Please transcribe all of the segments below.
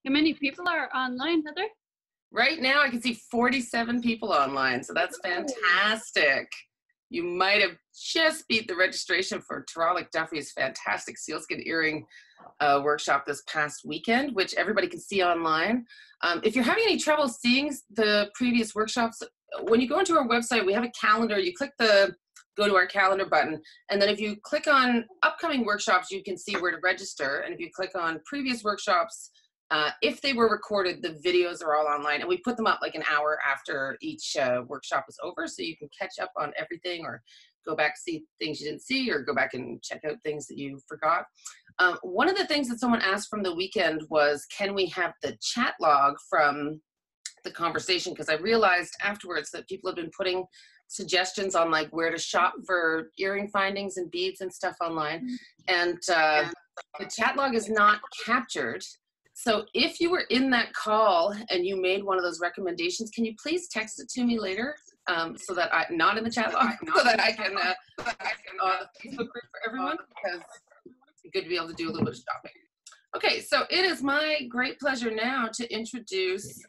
How many people are online, Heather? Right now I can see 47 people online, so that's fantastic. You might have just beat the registration for Taralik Duffy's fantastic sealskin earring workshop this past weekend, which everybody can see online. If you're having any trouble seeing the previous workshops, when you go into our website, we have a calendar. You click the go to our calendar button, and then if you click on upcoming workshops, you can see where to register. And if you click on previous workshops, if they were recorded, the videos are all online, and we put them up like an hour after each workshop is over, so you can catch up on everything or go back, see things you didn't see, or go back and check out things that you forgot. One of the things that someone asked from the weekend was, can we have the chat log from the conversation? Because I realized afterwards that people have been putting suggestions on like where to shop for earring findings and beads and stuff online, and the chat log is not captured. So if you were in that call and you made one of those recommendations, can you please text it to me later, so that not in the chat log, so that I can on the Facebook group for everyone, because it's good to be able to do a little bit of shopping. Okay, so it is my great pleasure now to introduce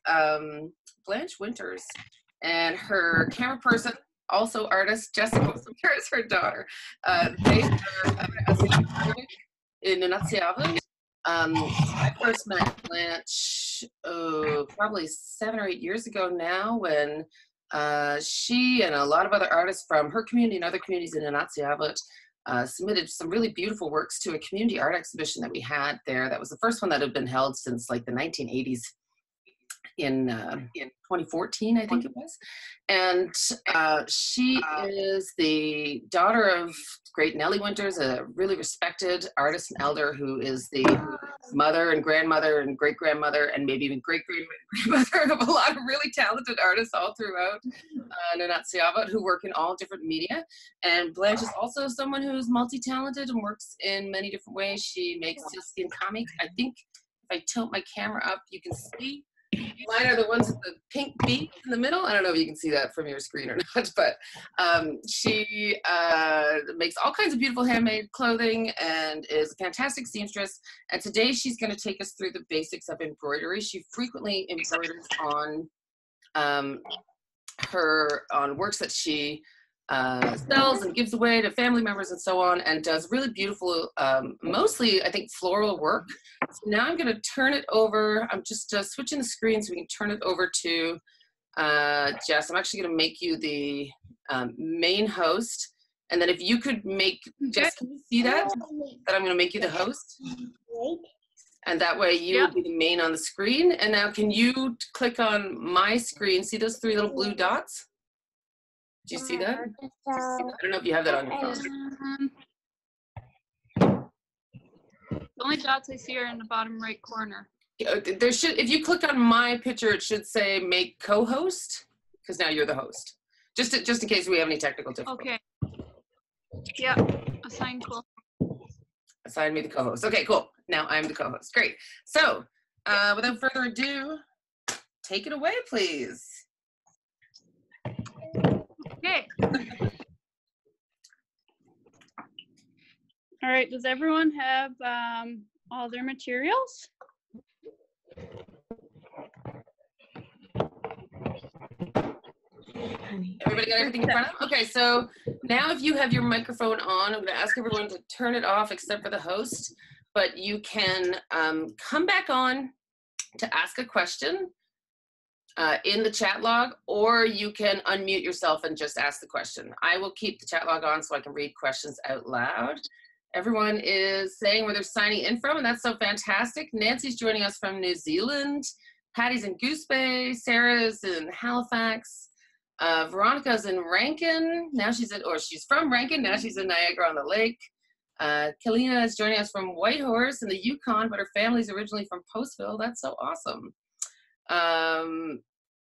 Blanche Winters and her camera person, also artist, Jessica. Here is her daughter. They are in Nunatsiavut. I first met Blanche probably 7 or 8 years ago now, when she and a lot of other artists from her community and other communities in Nunatsiavut submitted some really beautiful works to a community art exhibition that we had there. That was the first one that had been held since like the 1980s in 2014, I think it was. And she is the daughter of great Nellie Winters, a really respected artist and elder who is the mother and grandmother and great-grandmother and maybe even great-great-grandmother of a lot of really talented artists all throughout Nunatsiavut who work in all different media. And Blanche is also someone who's multi-talented and works in many different ways. She makes sealskin comics. I think if I tilt my camera up, you can see. Mine are the ones with the pink bead in the middle. I don't know if you can see that from your screen or not, but she makes all kinds of beautiful handmade clothing and is a fantastic seamstress. And today she's going to take us through the basics of embroidery. She frequently embroiders on works that she sells and gives away to family members and so on, and does really beautiful, mostly I think floral work. So now I'm going to turn it over. I'm just switching the screen so we can turn it over to Jess. I'm actually going to make you the main host, and then if you could make Jess, can you see that I'm going to make you the host, and that way you will be the main on the screen. And now can you click on my screen? See those 3 little blue dots? Do you see that? I don't know if you have that on your phone. The only dots I see are in the bottom right corner. There should, if you click on my picture, it should say make co-host, because now you're the host. Just in case we have any technical difficulties. Okay. Yeah. Assign co. Assign me the co-host. Okay, cool. Now I'm the co-host. Great. So, without further ado, take it away, please. Okay. All right, does everyone have all their materials? Everybody got everything in front of them? Okay, so now if you have your microphone on, I'm going to ask everyone to turn it off except for the host, but you can come back on to ask a question in the chat log, or you can unmute yourself and just ask the question. I will keep the chat log on so I can read questions out loud. Everyone is saying where they're signing in from, and that's so fantastic. Nancy's joining us from New Zealand. Patty's in Goose Bay. Sarah's in Halifax. Veronica's in Rankin. Now she's from Rankin. Now she's in Niagara-on-the-Lake. Kalina is joining us from Whitehorse in the Yukon, but her family's originally from Postville. That's so awesome.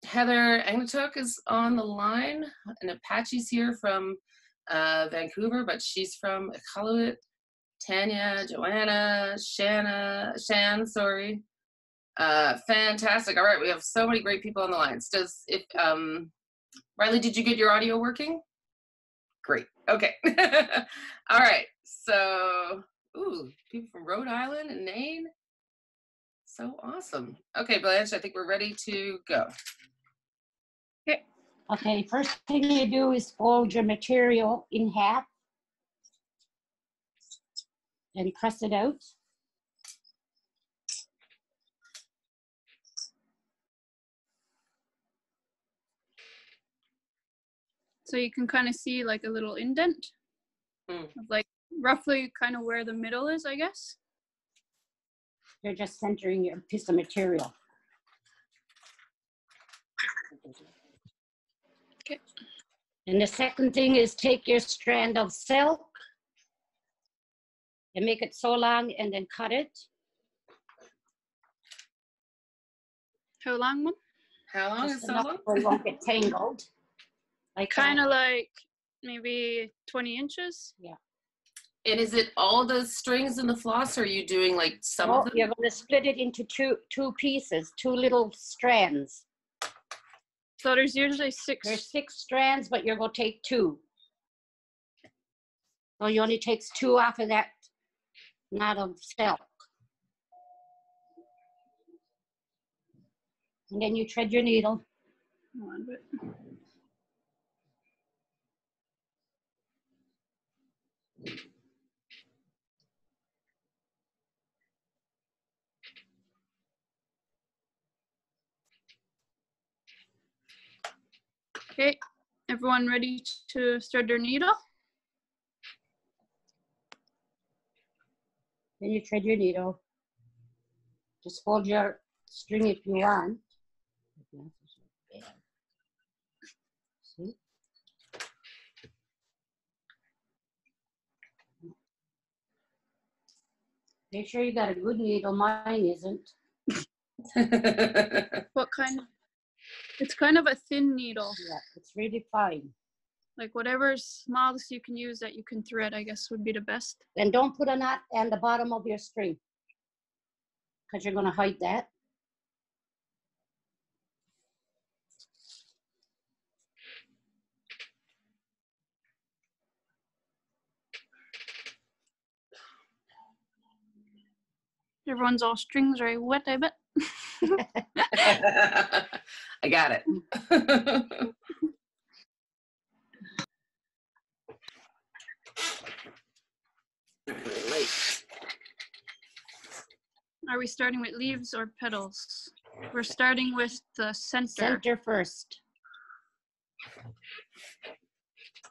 Heather Agnatuk is on the line, and Apache's here from Vancouver, but she's from Iqaluit. Tanya, Joanna, Shan, sorry. Fantastic. All right, we have so many great people on the lines. Riley, did you get your audio working? Great. Okay. All right. So, ooh, people from Rhode Island and Maine. So awesome. Okay, Blanche, I think we're ready to go. Okay. Okay, first thing you do is fold your material in half and press it out. So you can kind of see like a little indent of like roughly kind of where the middle is, I guess. You're just centering your piece of material. Okay. And the second thing is take your strand of silk and make it so long and then cut it. How long, Mom? How long is Just so enough long? so it won't get tangled. Like Kind of like maybe 20 inches. Yeah. And is it all the strings in the floss, or are you doing like some of them? You're going to split it into two pieces, two little strands. So there's usually six. There's 6 strands, but you're going to take 2. So you only takes 2 off of that knot of silk. And then you thread your needle. Hold on a bit. Okay, everyone ready to start their needle? Then you thread your needle. Just fold your string if you want. See? Make sure you got a good needle. Mine isn't. What kind of? It's kind of a thin needle. Yeah, it's really fine. Like whatever smallest you can use that you can thread, I guess would be the best. Then don't put a knot on the bottom of your string, because you're going to hide that. Everyone's all strings are wet, I bet. I got it. Are we starting with leaves or petals? We're starting with the center Center first.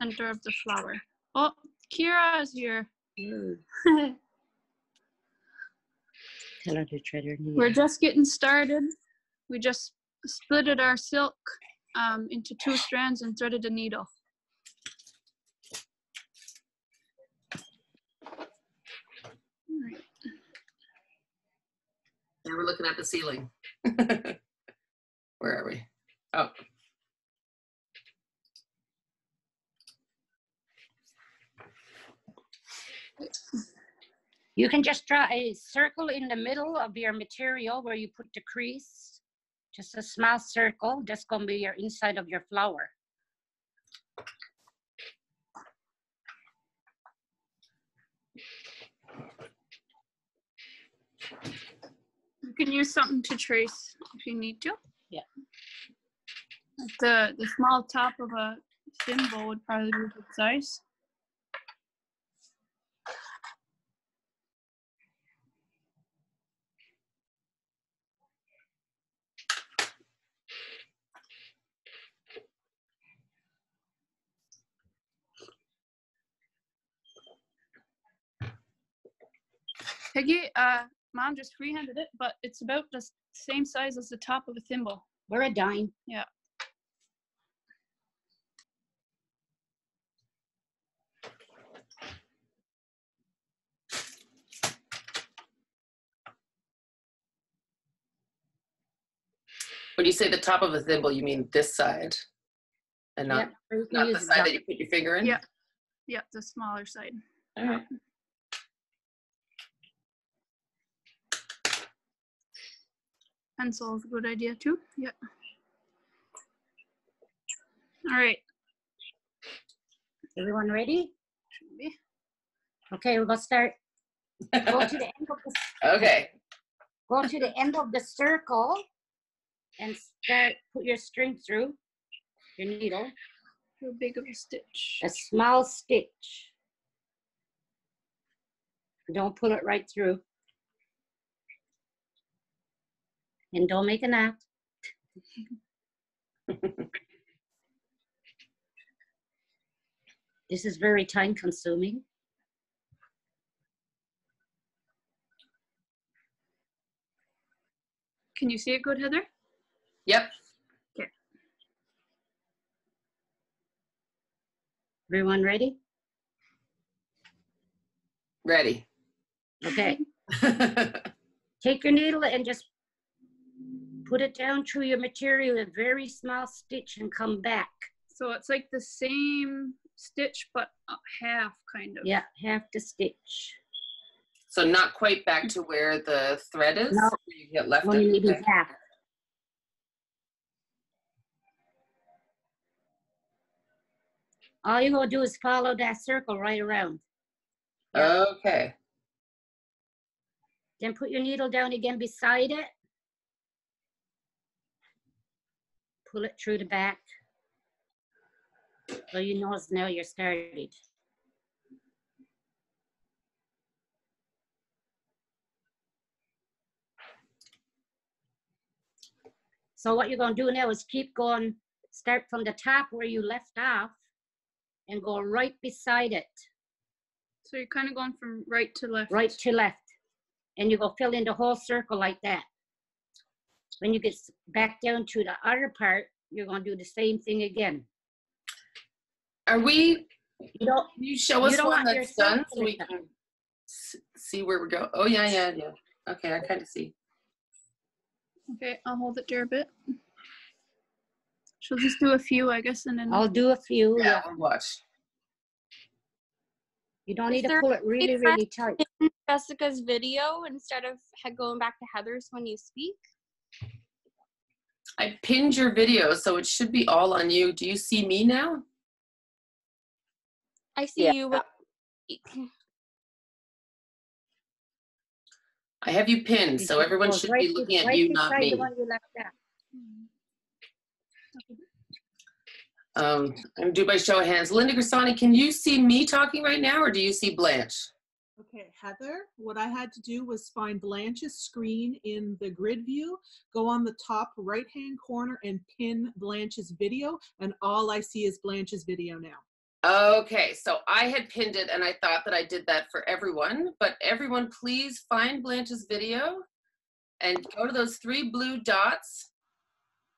center of the flower. Oh, Kira is here. Tell her to thread her needle. We're just getting started. We just splitted our silk into 2 strands and threaded the needle. Now we're looking at the ceiling. Where are we? Oh. You can just draw a circle in the middle of your material where you put the crease. Just a small circle. That's going to be your inside of your flower. You can use something to trace if you need to. Yeah. The small top of a thimble would probably be a good size. Peggy, Mom just freehanded it, but it's about the same size as the top of a thimble. We're a dime. Yeah. When you say the top of a thimble, you mean this side, and not, not the side that you put your finger in? Yeah. Yeah, the smaller side. All right. Pencil is a good idea too. Yeah. All right. Everyone ready? Should be. Okay, we're going to start. Go to the end of the, Okay. Go to the end of the circle and put your string through your needle. How big of a stitch? A small stitch. Don't pull it right through. And don't make a knot. This is very time consuming. Can you see it good, Heather? Yep. Okay. Everyone ready? Ready. Okay. Take your needle and just put it down through your material, a very small stitch, and come back. So it's like the same stitch, but half, kind of. Yeah, half the stitch. So not quite back to where the thread is? No, where you get left only maybe okay. half. All you're going to do is follow that circle right around. Yeah. Okay. Then put your needle down again beside it. Pull it through the back. So you know now you're started. So what you're going to do now is keep going, start from the top where you left off and go right beside it. So you're kind of going from right to left. Right to left. And you go fill in the whole circle like that. When you get back down to the other part, you're going to do the same thing again. Are we, you don't, can you show us one that's done so we can see where we're going? Oh, yeah. Okay, I kind of see. Okay, I'll hold it there a bit. She'll just do a few, I guess, and then... I'll do a few. Yeah, we'll watch. You don't need to pull it really, really tight. Jessica's video instead of going back to Heather's when you speak? I pinned your video, so it should be all on you. Do you see me now? I see you. When you speak. I have you pinned, so everyone should be looking at you, not me. The one you left out. I'm due by show of hands. Linda Grisani, can you see me talking right now, or do you see Blanche? Okay, Heather, what I had to do was find Blanche's screen in the grid view, go on the top right-hand corner and pin Blanche's video, and all I see is Blanche's video now. Okay, so I had pinned it and I thought that I did that for everyone, but everyone please find Blanche's video and go to those 3 blue dots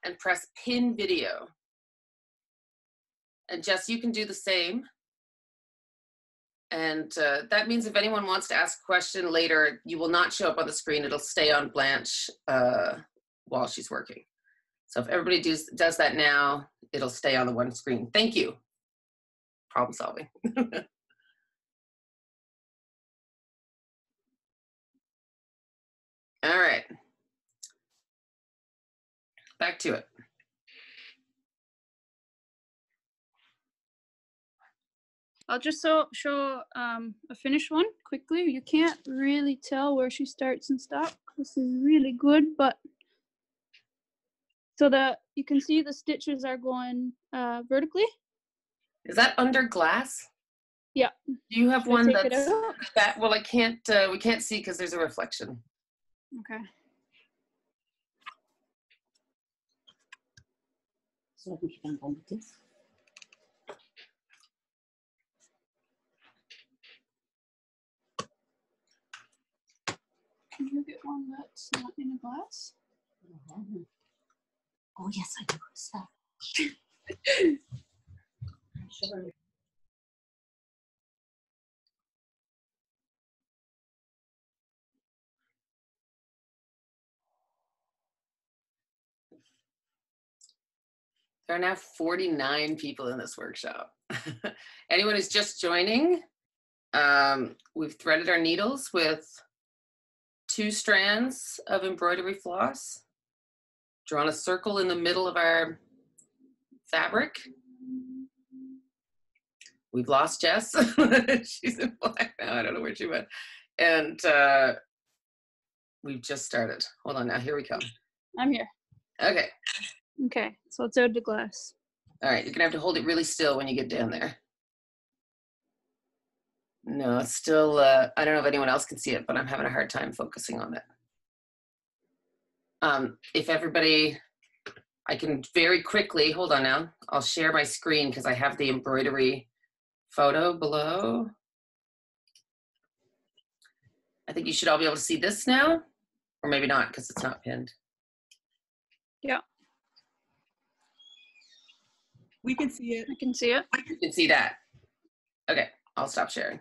and press pin video. And Jess, you can do the same. And that means if anyone wants to ask a question later, you will not show up on the screen. It'll stay on Blanche while she's working. So if everybody does that now, it'll stay on the one screen. Thank you. Problem solving. All right. Back to it. I'll just show a finished one quickly. You can't really tell where she starts and stops. This is really good, but so that you can see the stitches are going vertically. Is that under glass? Yeah. Do you have one that's that? Well, I can't. We can't see because there's a reflection. Okay. So we can go with this. Can you get one that's not in a glass? Oh yes, I do. Stop. Sure. There are now 49 people in this workshop. Anyone who's just joining, we've threaded our needles with 2 strands of embroidery floss, drawn a circle in the middle of our fabric. We've lost Jess. She's in black now. I don't know where she went. And We've just started. Hold on now. Here we come. I'm here. Okay. Okay, so it's out the glass. All right. You're going to have to hold it really still when you get down there. No, it's still, I don't know if anyone else can see it, but I'm having a hard time focusing on it. If everybody, I can very quickly, hold on now. I'll share my screen because I have the embroidery photo below. I think you should all be able to see this now, or maybe not because it's not pinned. Yeah, We can see it. I can see it. You can see that. Okay, I'll stop sharing.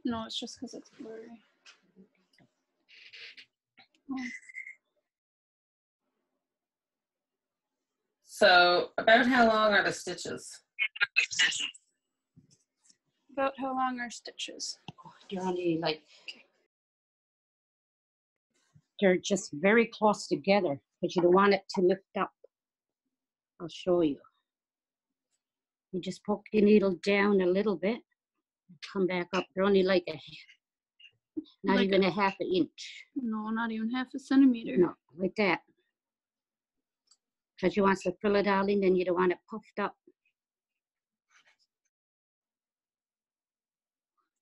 No, it's just because it's blurry. Oh. So about how long are the stitches? About how long are stitches? They're only like, they're just very close together because you don't want it to lift up. I'll show you. You just poke your needle down a little bit, come back up. They're only like not Like even a half an inch. No, not even half a centimeter. No, like that. Because you want to fill it all in and you don't want it puffed up.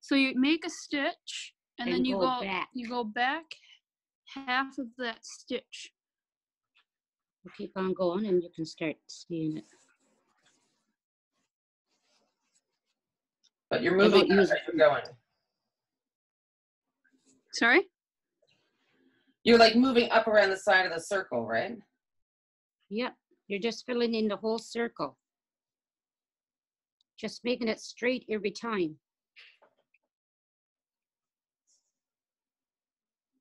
So you make a stitch and then you go back half of that stitch. You keep on going and you can start seeing it. But you're moving as you're going. Sorry? You're like moving up around the side of the circle, right? Yep, you're just filling in the whole circle. Just making it straight every time.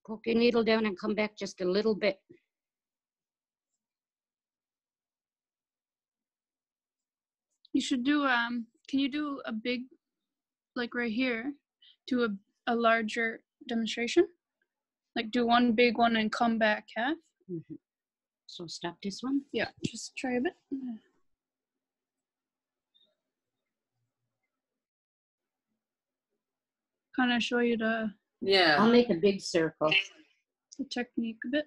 Poke your needle down and come back just a little bit. You should do, can you do a big, like right here, do a larger demonstration? Like do one big one and come back half? Mm-hmm. So stop this one. Yeah, just try a bit. Kind of show you the I'll make a big circle. technique a bit.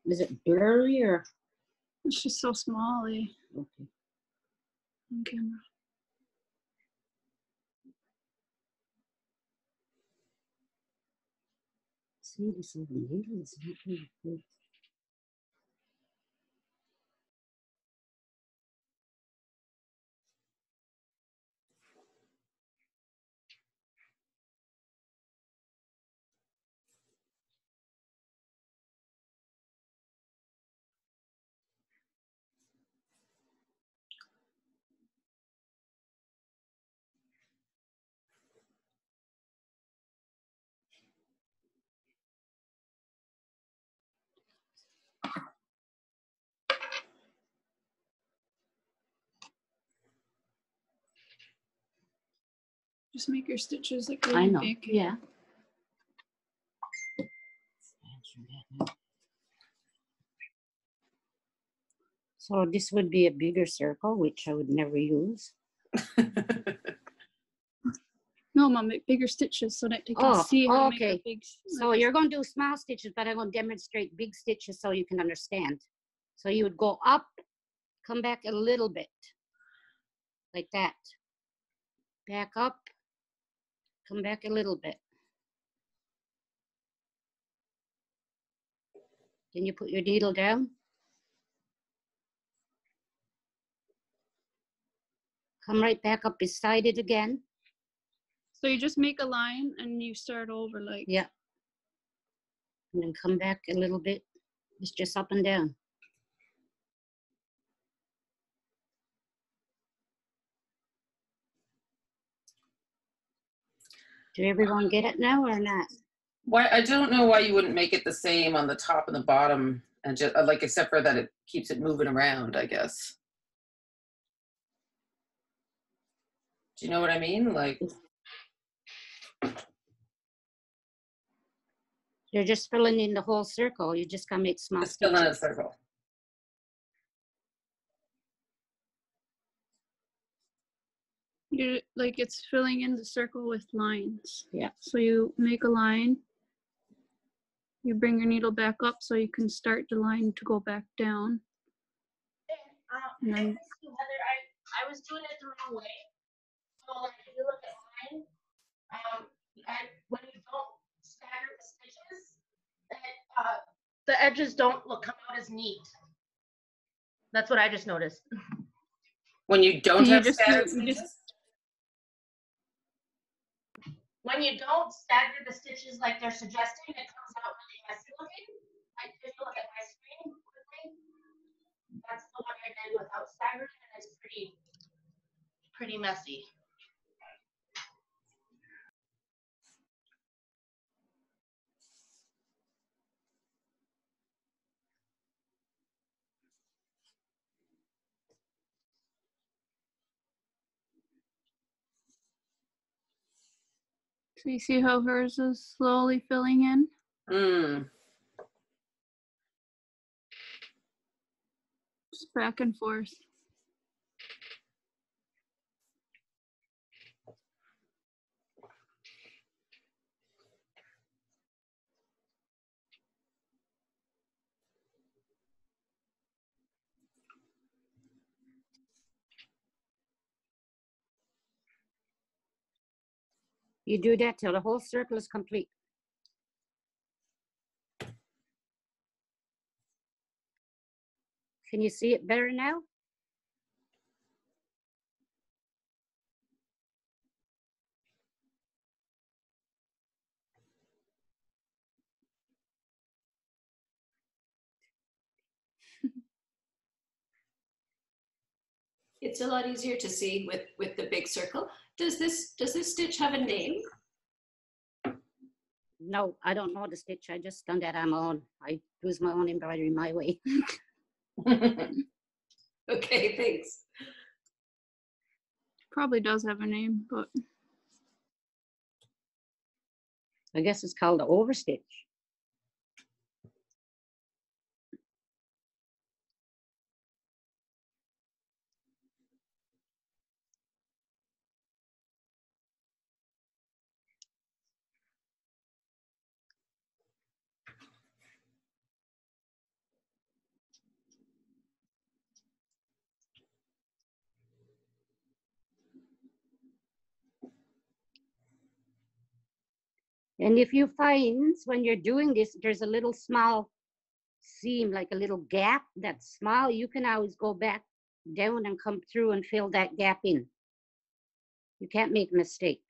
Is it blurry or? It's just so small Okay. on camera. See, this little needle is not really good. Just make your stitches like I really know. big. Yeah. So this would be a bigger circle, which I would never use. No, Mom, make bigger stitches so that they can see how to make a big. So you're going to do small stitches, but I'm going to demonstrate big stitches so you can understand. So you would go up, come back a little bit, like that. Back up, come back a little bit. Then you put your needle down. Come right back up beside it again. So you just make a line and you start over like. Yeah. And then come back a little bit. It's just up and down. Did everyone get it now or not? Why, I don't know why you wouldn't make it the same on the top and the bottom, and just like, except for that it keeps it moving around, I guess. Do you know what I mean? Like, You're just filling in the whole circle. You just gotta make small it's still in a stitches. circle. You like it's filling in the circle with lines. Yeah. So you make a line. You bring your needle back up so you can start the line to go back down. And then Heather, I was doing it the wrong way. So like if you look at mine, when you don't stagger the stitches, the edges don't come out as neat. That's what I just noticed. When you don't you have just scattered you stitches? just When you don't stagger the stitches like they're suggesting, it comes out really messy looking. Like if you look at my screen quickly, that's the one I did without staggering, and it's pretty messy. so you see how hers is slowly filling in. Just back and forth. You do that till the whole circle is complete. Can you see it better now? It's a lot easier to see with the big circle. Does this stitch have a name? No, I don't know the stitch. I just done that on my own. I use my own embroidery my way. Okay, thanks. Probably does have a name, but I guess it's called an overstitch. And if you find when you're doing this, there's a little small seam, like a little gap that's small, you can always go back down and come through and fill that gap in. You can't make a mistake.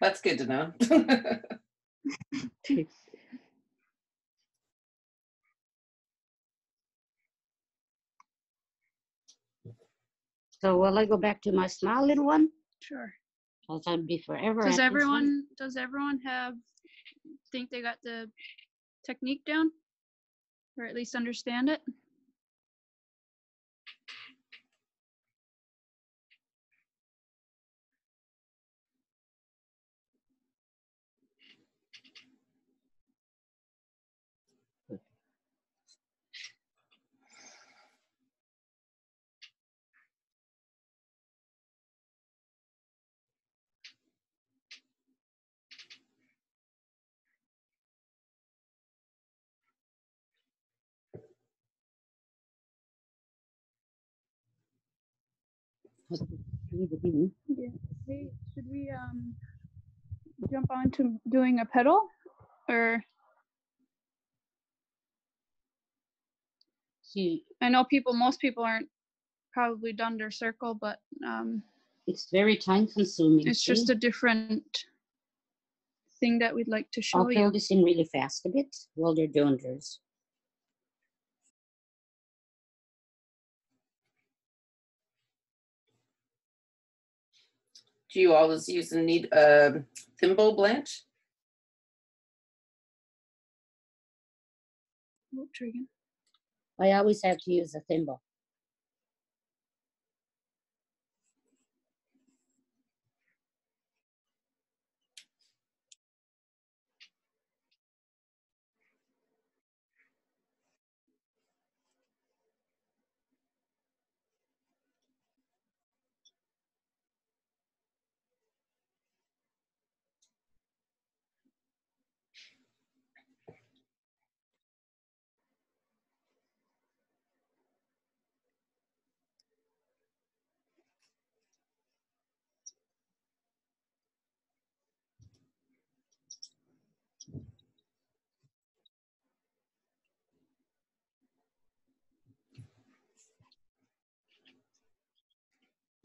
That's good to know. So will I go back to my small little one? sure. Because I'd be forever Does at this one. everyone think they got the technique down? Or at least understand it? Yeah. Hey, should we jump on to doing a petal? Or See, I know most people aren't probably done their circle, but it's very time consuming. it's just a different thing that we'd like to show I'll fill you. this in really fast a bit while they're doing theirs. Do you always use the thimble, Blanche? Oh, Trigan. I always have to use a thimble.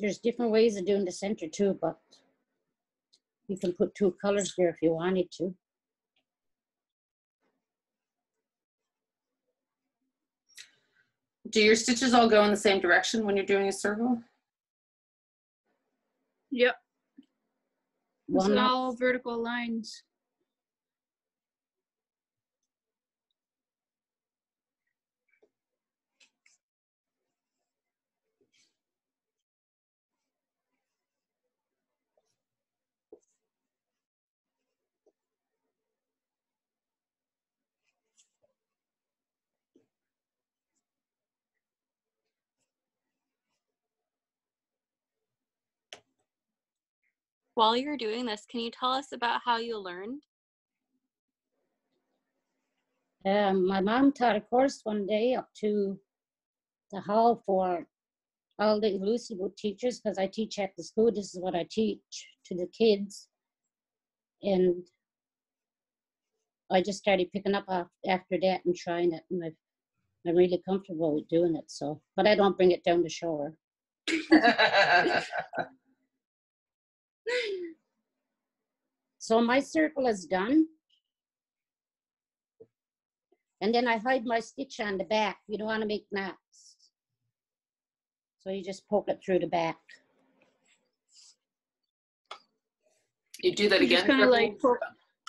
There's different ways of doing the center too, but you can put 2 colors there if you wanted to. Do your stitches all go in the same direction when you're doing a circle? Yep. It's One up. all vertical lines. While you're doing this, can you tell us about how you learned? My mom taught a course one day up to the hall for all the Nunatsiavut teachers, because I teach at the school. This is what I teach to the kids. And I just started picking up after that and trying it. And I'm really comfortable with doing it. So, but I don't bring it down to shore. So my circle is done. And then I hide my stitch on the back. You don't want to make knots. So you just poke it through the back. You do that You again? just kind of like poke,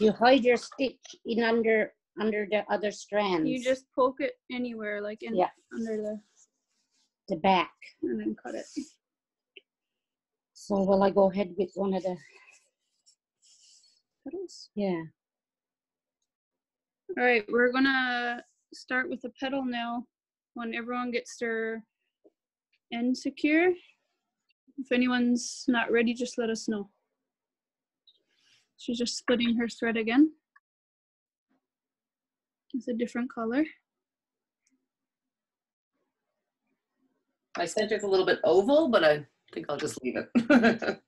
You hide your stitch in under the other strands. you just poke it anywhere, like in under the back. and then cut it. So will I go ahead with one of the Petals. Yeah. All right, we're gonna start with the petal now. When everyone gets their end secure. If anyone's not ready, just let us know. She's just splitting her thread again. It's a different color. My center's a little bit oval, but I think I'll just leave it.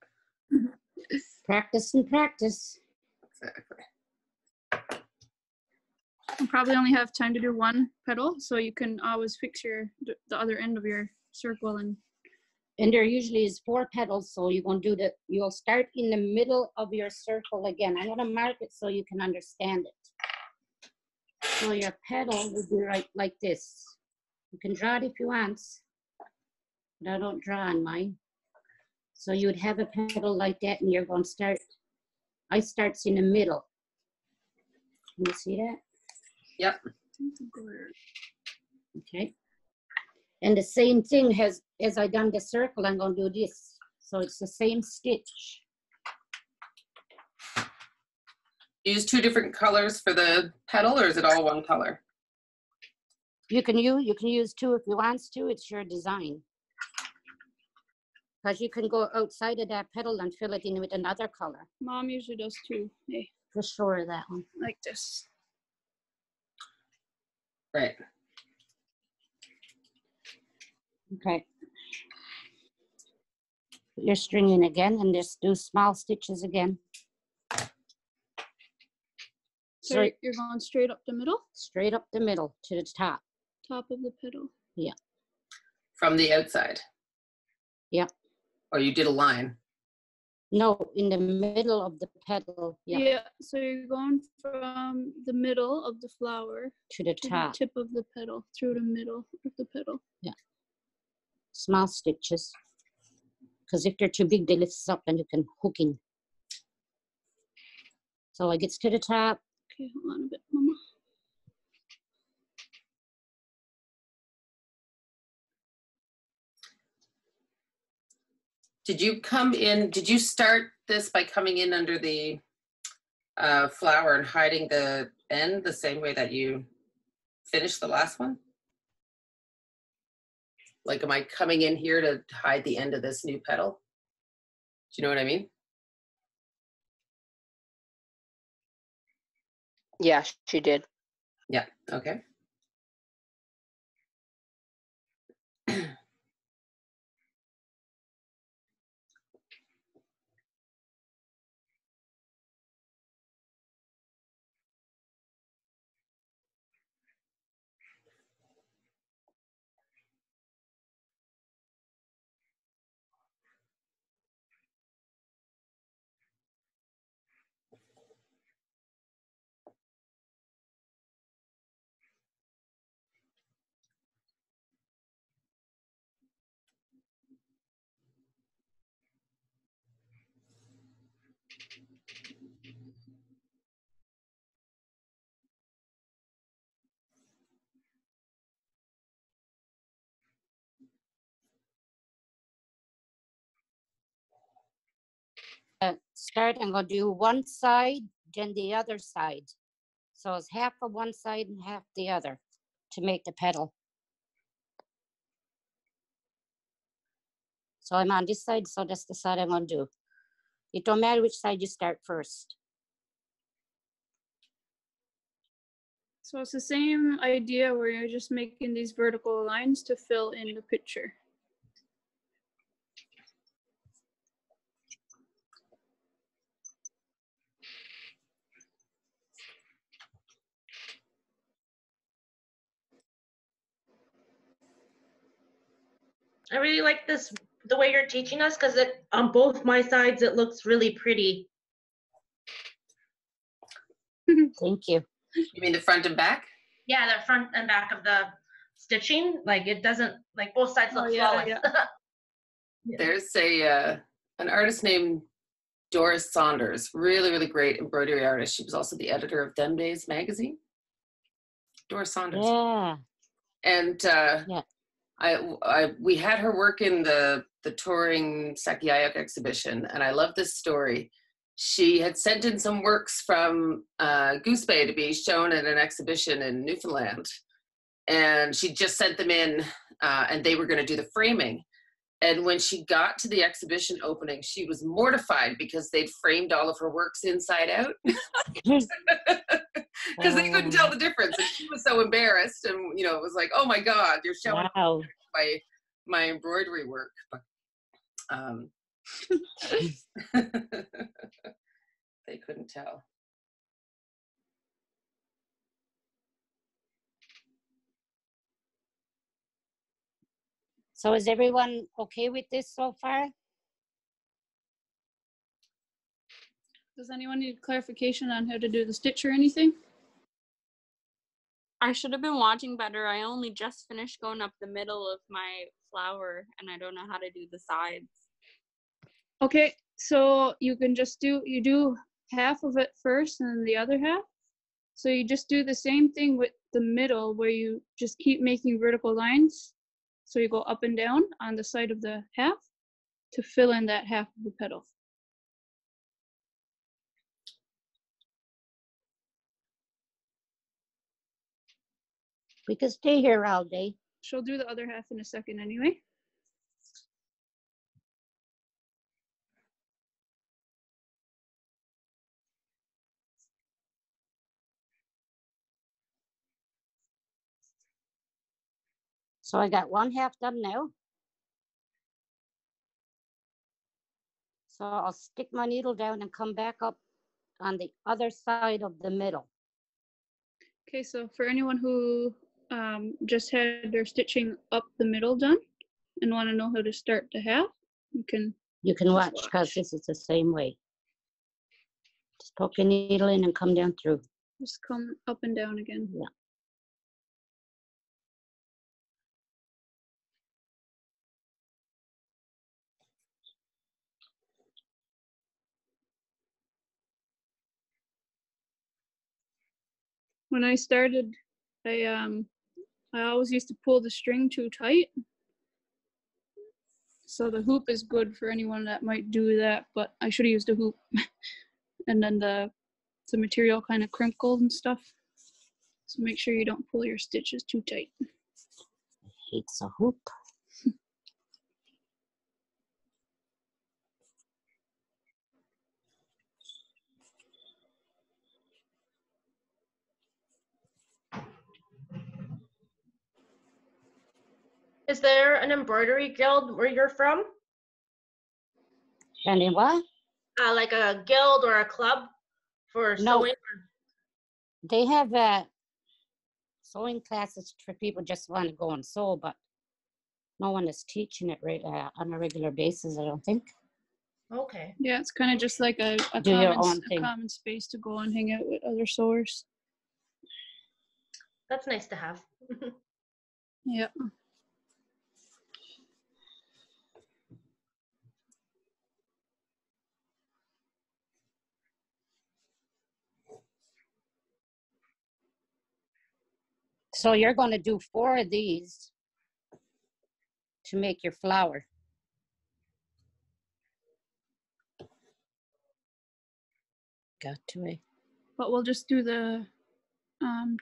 Practice and practice. Exactly. You'll probably only have time to do one petal, so you can always fix the other end of your circle. And there usually is 4 petals, so you're going to do you'll start in the middle of your circle again. I'm going to mark it so you can understand it. So your petal will be right like this. You can draw it if you want, but I don't draw on mine. So you would have a petal like that, and you're going to start, I starts in the middle. Can you see that? Yep. Okay. And the same thing as I done the circle, I'm going to do this. So it's the same stitch. Use 2 different colors for the petal, or is it all one color? You can use 2 if you want to. It's your design. Because you can go outside of that petal and fill it in with another color. Mom usually does too. Hey, For sure, that one. like this. Right. Okay. Put your string in again and just do small stitches again. So you're going straight up the middle? Straight up the middle to the top. Top of the petal. Yeah. From the outside? Yep. Or you did a line? No, in the middle of the petal. Yep. Yeah, so you're going from the middle of the flower to the top. The tip of the petal, through the middle of the petal. Yeah. Small stitches. Because if they're too big, they lift up and you can hook in. So it gets to the top. Okay, hold on a bit, Mama. Did you start this by coming in under the flower and hiding the end the same way that you finished the last one? Like, am I coming in here to hide the end of this new petal? Do you know what I mean? Yeah, she did. Yeah, okay. start, I'm going to do one side, then the other side. So it's half of one side and half the other to make the petal. So I'm on this side, so that's the side I'm going to do. It don't matter which side you start first. So it's the same idea where you're just making these vertical lines to fill in the picture. I really like this, the way you're teaching us, because it on both my sides, it looks really pretty. Thank you. You mean the front and back? Yeah, the front and back of the stitching, like it doesn't, like both sides look flawless. Yeah. There's an artist named Doris Saunders, really, really great embroidery artist. She was also the editor of Them Days magazine. Doris Saunders. Yeah. And yeah. we had her work in the touring Sakyayuk exhibition, and I love this story. She had sent in some works from Goose Bay to be shown at an exhibition in Newfoundland, and she just sent them in, and they were going to do the framing. And when she got to the exhibition opening, she was mortified because they'd framed all of her works inside out. Because they couldn't tell the difference. And she was so embarrassed. And, it was like, oh my God, you're showing my embroidery work. But, they couldn't tell. So is everyone okay with this so far? Does anyone need clarification on how to do the stitch or anything? I should have been watching better. I only just finished going up the middle of my flower and I don't know how to do the sides. Okay, so you can just do half of it first and then the other half. So you just do the same thing with the middle where you just keep making vertical lines. So you go up and down on the side of the half to fill in that half of the petal. We could stay here all day. She'll do the other half in a second anyway. So I got one half done now. So I'll stick my needle down and come back up on the other side of the middle. Okay, so for anyone who just had their stitching up the middle done and want to know how to start the half, you can watch because this is the same way. Just poke your needle in and come down through. Just come up and down again. Yeah. When I started, I always used to pull the string too tight. So the hoop is good for anyone that might do that, but I should have used a hoop. And then the material kind of crinkled and stuff. So make sure you don't pull your stitches too tight. Hates a hoop. Is there an embroidery guild where you're from? And in what? Like a guild or a club for sewing? They have sewing classes for people just want to go and sew, but no one is teaching it on a regular basis, I don't think. Okay. Yeah, it's kind of just like a common space to go and hang out with other sewers. That's nice to have. Yeah. So you're going to do 4 of these to make your flower. got to it. But we'll just do the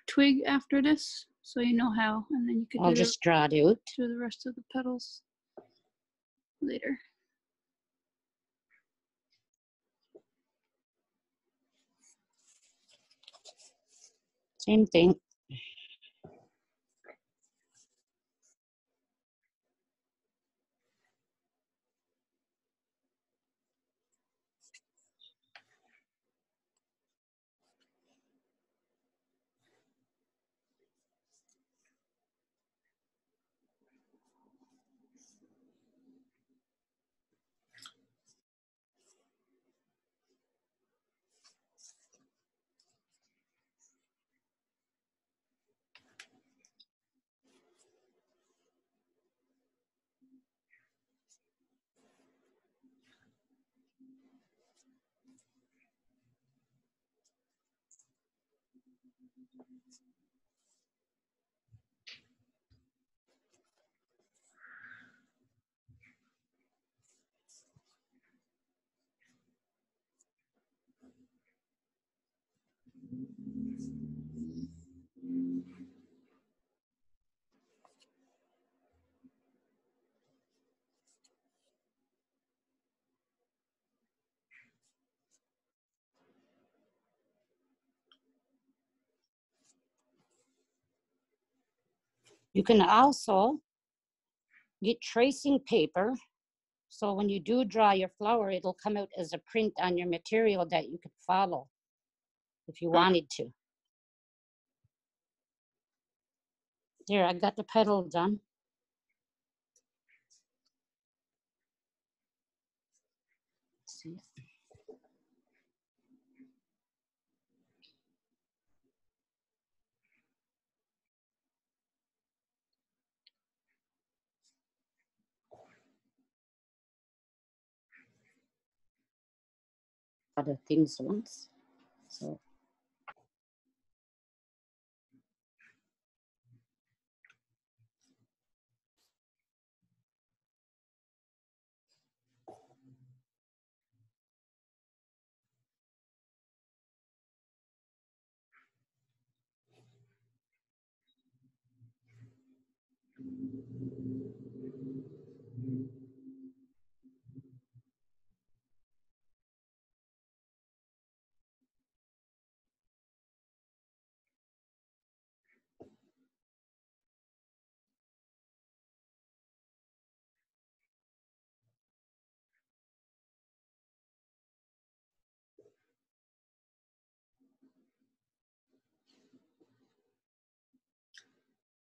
twig after this, so you know how, and then you could I'll do, just draw it out. do the rest of the petals later. Same thing. You can also get tracing paper. So when you do draw your flower, it'll come out as a print on your material that you could follow if you wanted to. There, I got the petal done. Let's see. Other things once. So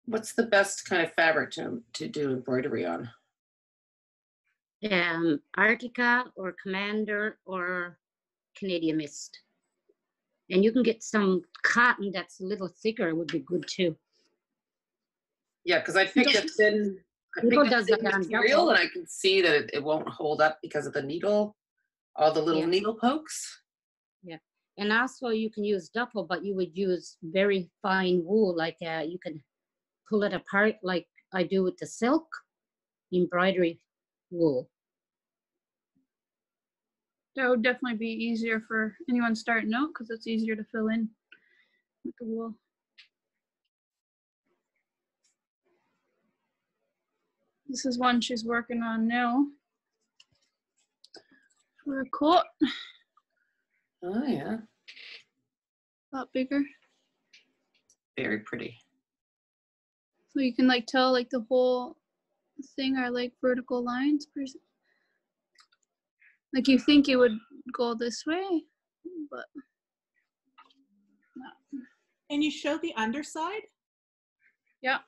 What's the best kind of fabric to do embroidery on? Arctica or Commander or Canadian Mist. And you can get some cotton that's a little thicker, would be good too. Yeah, because I picked a thin, People does that on material duffel. and I can see that it won't hold up because of the needle, all the little needle pokes. Yeah, and also you can use duffel, but you would use very fine wool, like you can pull it apart like I do with the silk embroidery wool. That would definitely be easier for anyone starting out because it's easier to fill in with the wool. This is one she's working on now for a coat. Oh yeah. A lot bigger. Very pretty. So you can like tell like the whole thing are like vertical lines. Like you think it would go this way, but no. And you show the underside? Yeah.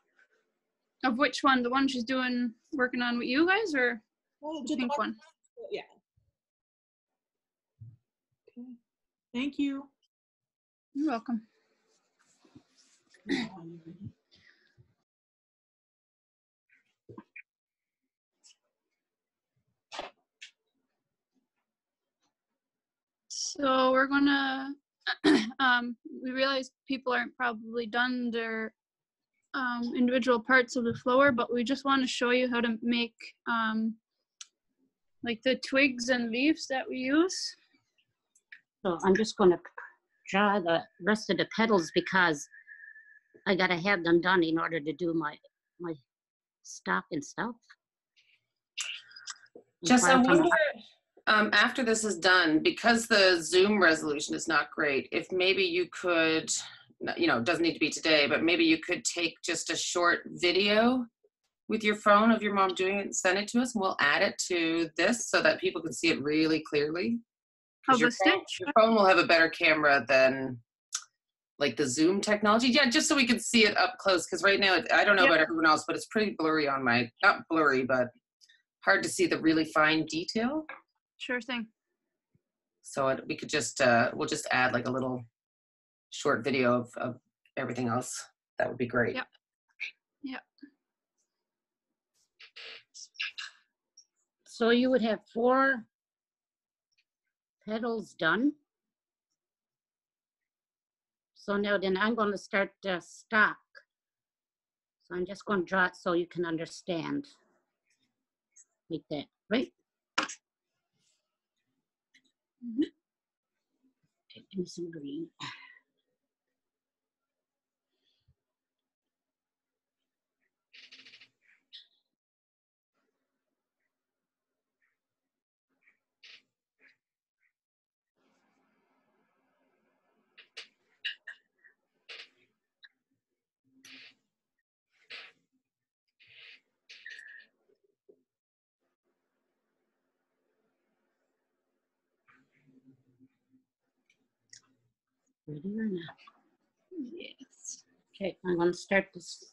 Of which one? The one she's doing, working on with you guys, or Oh, the pink one? Yeah. Okay. Thank you. You're welcome. So we're gonna, we realize people aren't probably done their individual parts of the flower, but we just want to show you how to make like the twigs and leaves that we use. So I'm just going to draw the rest of the petals because I got to have them done in order to do my stock and stuff. Just I wonder, after this is done, because the Zoom resolution is not great, if maybe you could, you know, it doesn't need to be today, but maybe you could take just a short video with your phone of your mom doing it and send it to us, and we'll add it to this so that people can see it really clearly. Of Your a stitch? your phone will have a better camera than like the Zoom technology. Yeah, just so we can see it up close, because right now, I don't know about everyone else, but it's pretty blurry on my, not blurry, but hard to see the really fine detail. Sure thing. So we could just, we'll just add like a little short video of everything else. That would be great. Yep. Yep. So you would have 4 petals done. So now then I'm going to start the stock. So I'm just going to draw it so you can understand. Like that, right? Mm-hmm. Taking some green. Ready or not? Yes. Okay, I'm going to start this.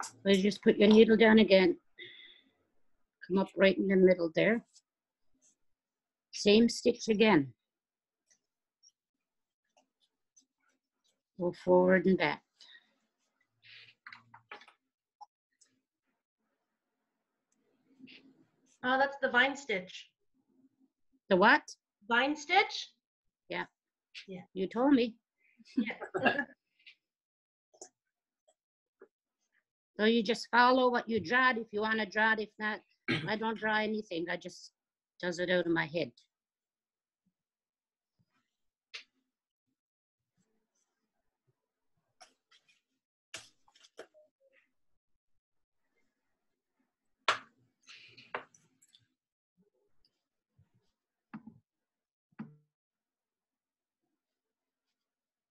So you just put your needle down again. Come up right in the middle there. Same stitch again. Go forward and back. Oh, that's the vine stitch. The what? Vine stitch? Yeah. Yeah. You told me. Yeah. So you just follow what you drawed if you want to draw it. If not, I don't draw anything. I just does it out of my head.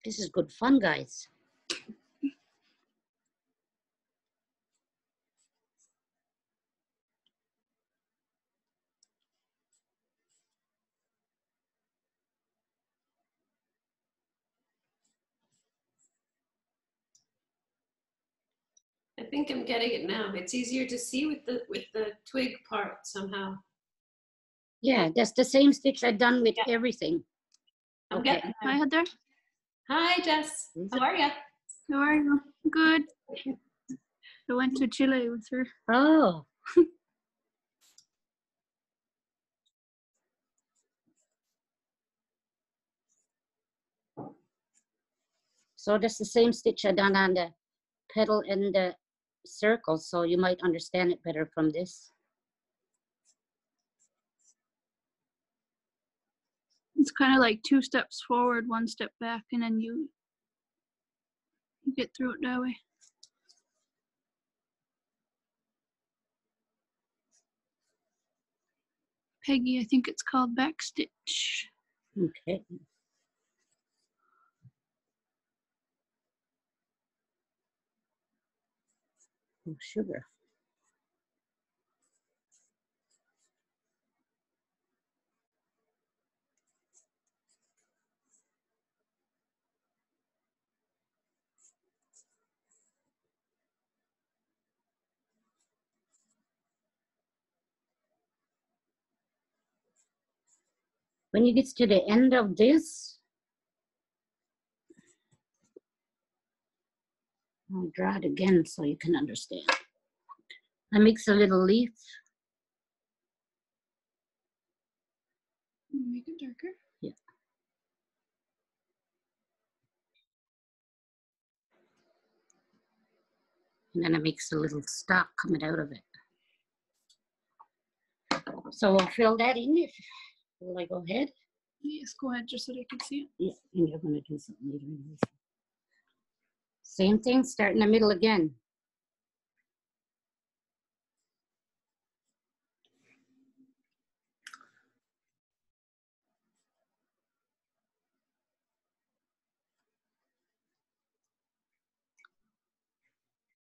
This is good fun, guys. I think I'm getting it now. It's easier to see with the twig part somehow. Yeah, that's the same stitch I've done with everything. I'm Okay. getting Hi, there. Heather. Hi, Jess. How are you? How are you? Good. I went to Chile with her. Oh. So that's the same stitch I done on the petal and the circle, so you might understand it better from this. It's kind of like 2 steps forward, 1 step back, and then you get through it that way. Peggy, I think it's called back stitch. Okay. Oh, sugar. When you get to the end of this, I'll draw it again so you can understand. I mix a little leaf. Make it darker. Yeah. And then it makes a little stalk coming out of it. So we'll fill that in. Will I go ahead? Yes, go ahead, just so they can see it. Yeah, and you're going to do something later. Same thing, start in the middle again.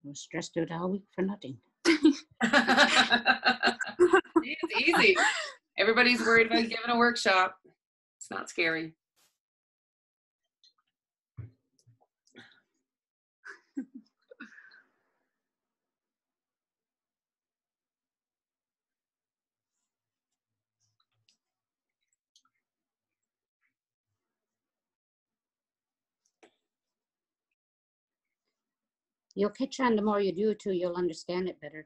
I was stressed out all week for nothing. It's easy. Everybody's worried about giving a workshop. It's not scary. You'll catch on the more you do too, you'll understand it better.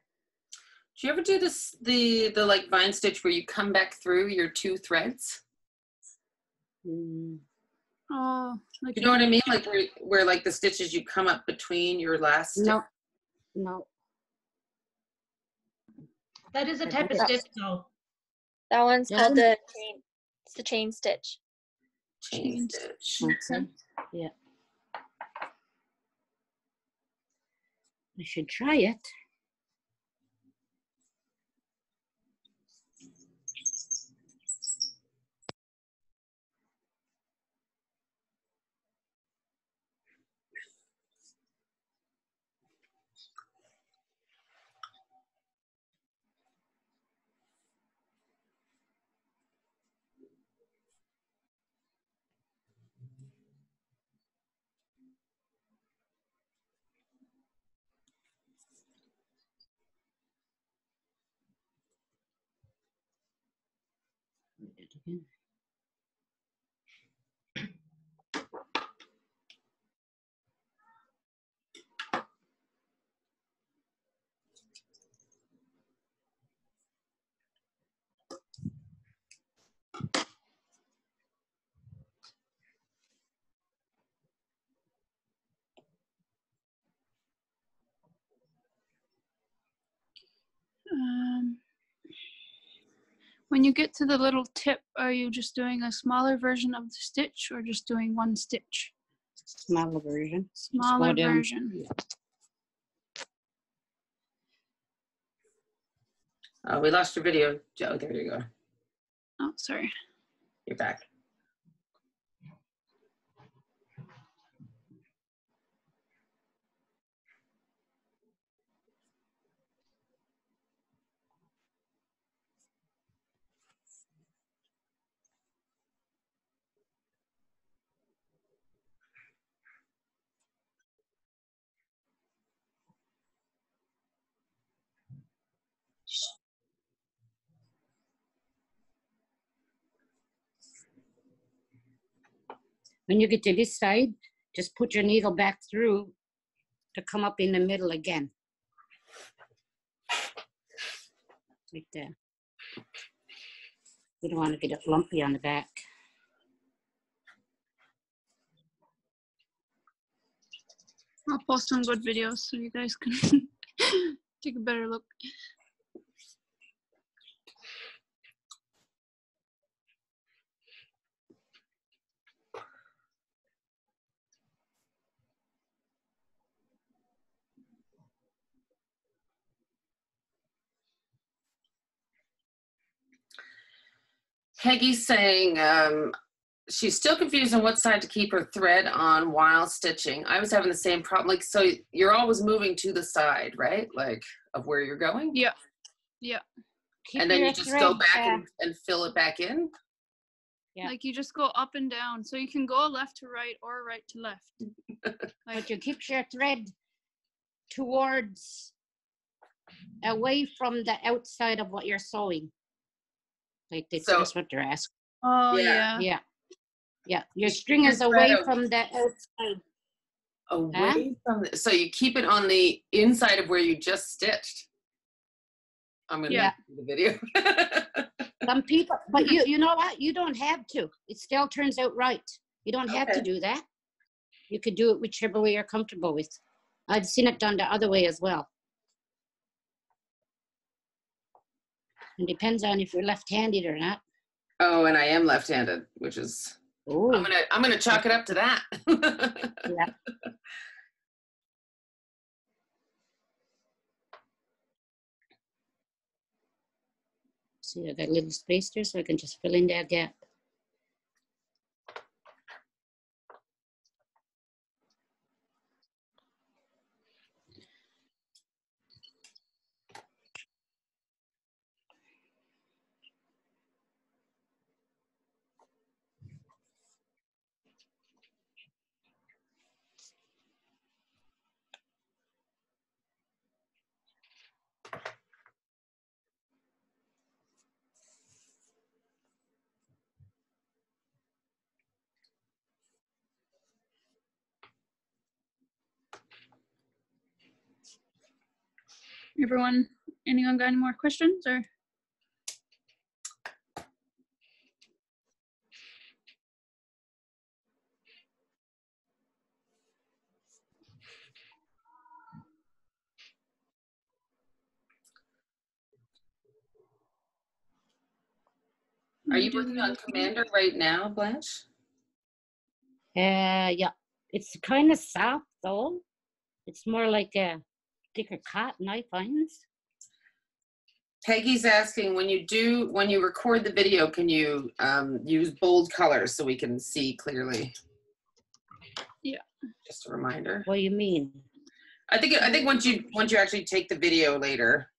Do you ever do this, the like vine stitch where you come back through your 2 threads? Oh, like You know what I mean? Like where like the stitches you come up between your last stitch? No, no. That is a type of stitch though. That one's Yeah. called the chain. It's the chain stitch. Chain stitch. Okay. Yeah. I should try it. Again. When you get to the little tip, are you just doing a smaller version of the stitch or just doing one stitch? Smaller version. Smaller Slow down. version. Yeah. Oh, we lost your video, Joe. There you go. Oh, sorry. You're back. When you get to this side, just put your needle back through to come up in the middle again. Like that. You don't want to get it lumpy on the back. I'll post some good videos so you guys can take a better look. Peggy's saying she's still confused on what side to keep her thread on while stitching. I was having the same problem. Like, so you're always moving to the side, right? Like of where you're going? Yeah. Yeah. Keep And then your you just thread go back back. and fill it back in? Yeah. Like you just go up and down. So you can go left to right or right to left. But you keep your thread towards, away from the outside of what you're sewing. Like this, So- that's what they're asking. Oh, Yeah. yeah. Yeah. Yeah. Your keep string your is thread away away. from the outside. Away from the, so you keep it on the inside of where you just stitched. I'm gonna Yeah. do the video. Some people, but you know what? You don't have to. It still turns out right. You don't have to Okay. do that. You could do it whichever way you're comfortable with. I've seen it done the other way as well. It depends on if you're left-handed or not. Oh, and I am left-handed, which is, Oh, I'm gonna chalk it up to that. yeah. See, I got a little space there, so I can just fill in that gap. Anyone got any more questions or? Are you working on Commander right now, Blanche? Yeah, it's kind of soft though. It's more like a thicker cotton, I find. Peggy's asking, when you record the video, can you use bold colors so we can see clearly? Yeah. Just a reminder. What do you mean? I think once you actually take the video later,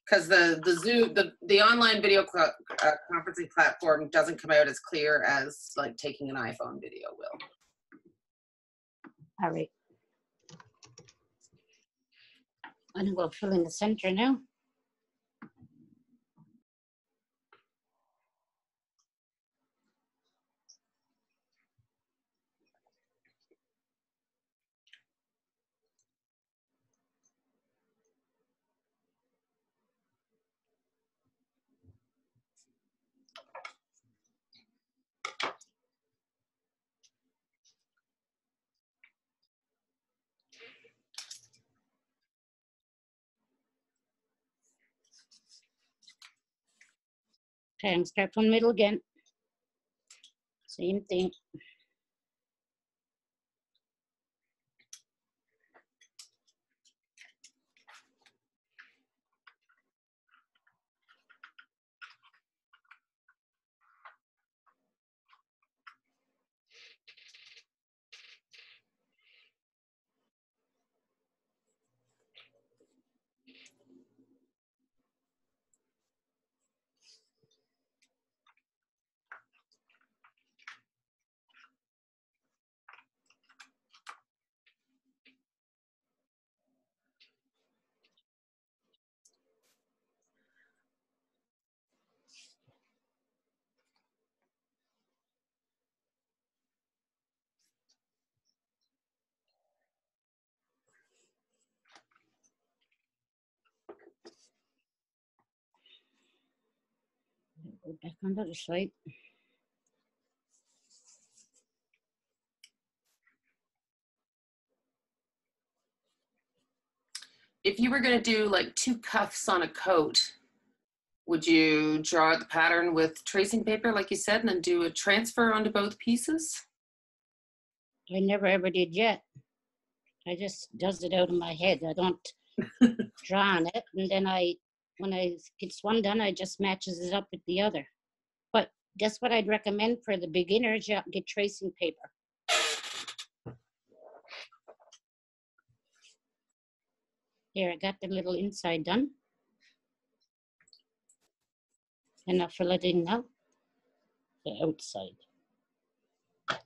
because the online video conferencing platform doesn't come out as clear as like taking an iPhone video will. All right. I'm gonna go fill in the center now. Okay, and start from the middle again. Same thing. Go back on the other side. If you were going to do like 2 cuffs on a coat, would you draw out the pattern with tracing paper like you said and then do a transfer onto both pieces? I never ever did yet. I just does it out of my head. I don't draw on it, and then when I gets one done, I just matches it up with the other. But that's what I'd recommend for the beginners. You get tracing paper. Here, I got the little inside done. And I'll fill it in now, the outside. I'll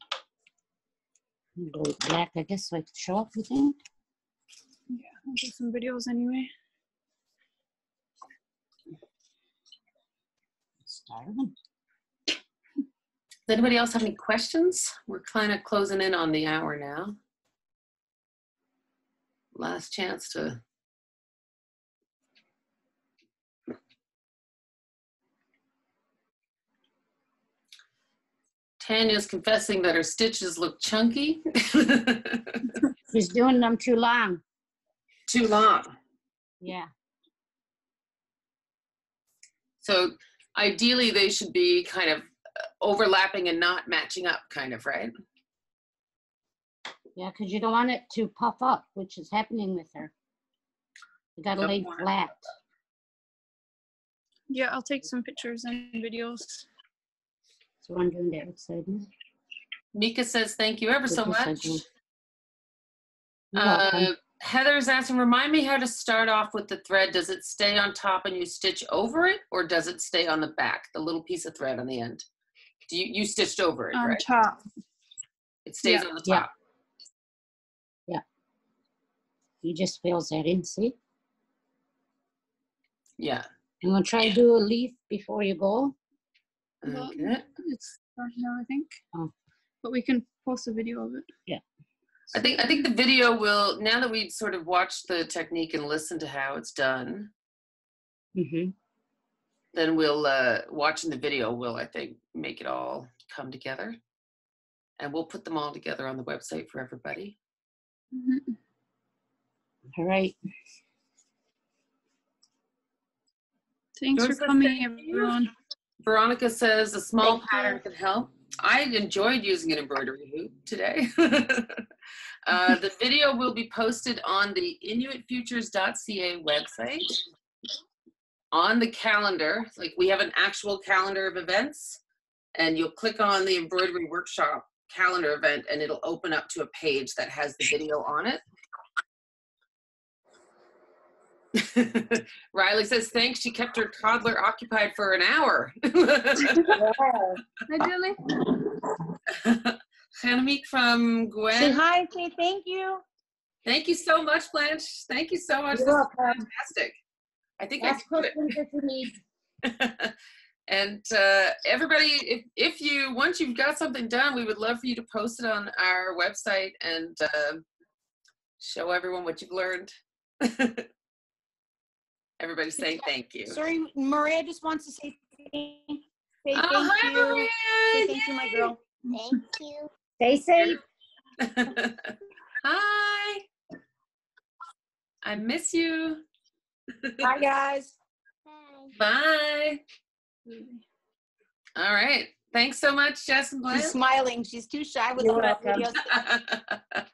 go with black, I guess, so I can show everything. Yeah, I'll do some videos anyway. Starving. Does anybody else have any questions? We're kind of closing in on the hour now. Last chance to. Tanya's confessing that her stitches look chunky. She's doing them too long. Too long. Yeah. So ideally they should be kind of overlapping and not matching up, kind of, right? Yeah, because you don't want it to puff up, which is happening with her. You gotta lay flat. Yeah, I'll take some pictures and videos. So I'm doing the outside now. Mika says thank you ever so This side much. goes. You're welcome. Heather's asking, remind me how to start off with the thread. Does it stay on top and you stitch over it, or does it stay on the back, the little piece of thread on the end? Do you stitched over it, On right? top. It stays on the top. Yeah. You just fills that in, see? Yeah. I'm gonna try to do a leaf before you go. Well, Okay. it's done now, I think. Oh. But we can post a video of it. Yeah. I think the video will, now that we've sort of watched the technique and listened to how it's done, Mm-hmm. then we'll, watching the video will, I think, make it all come together. And we'll put them all together on the website for everybody. Mm-hmm. All right. Thanks Doris for says coming, thank you. everyone. Veronica says a small Thank pattern you. can help. I enjoyed using an embroidery hoop today. The video will be posted on the inuitfutures.ca website. On the calendar, like we have an actual calendar of events, and you'll click on the embroidery workshop calendar event and it'll open up to a page that has the video on it. Riley says, thanks, she kept her toddler occupied for an hour. Hi, Julie. Hanamik from Say Gwen. hi, say thank you. Thank you so much, Blanche. Thank you so much. You're This is welcome. fantastic. I think I Ask can do questions if you need. it. And everybody, if you, once you've got something done, we would love for you to post it on our website and show everyone what you've learned. Everybody's saying thank you. Sorry, Maria just wants to say thank Oh, hi, you. Maria. Say thank you, my girl. Thank you. Stay safe. Hi. I miss you. Bye, guys. Bye. Bye. All right. Thanks so much, Jess and Blanche. She's smiling. She's too shy with You're the welcome. videos.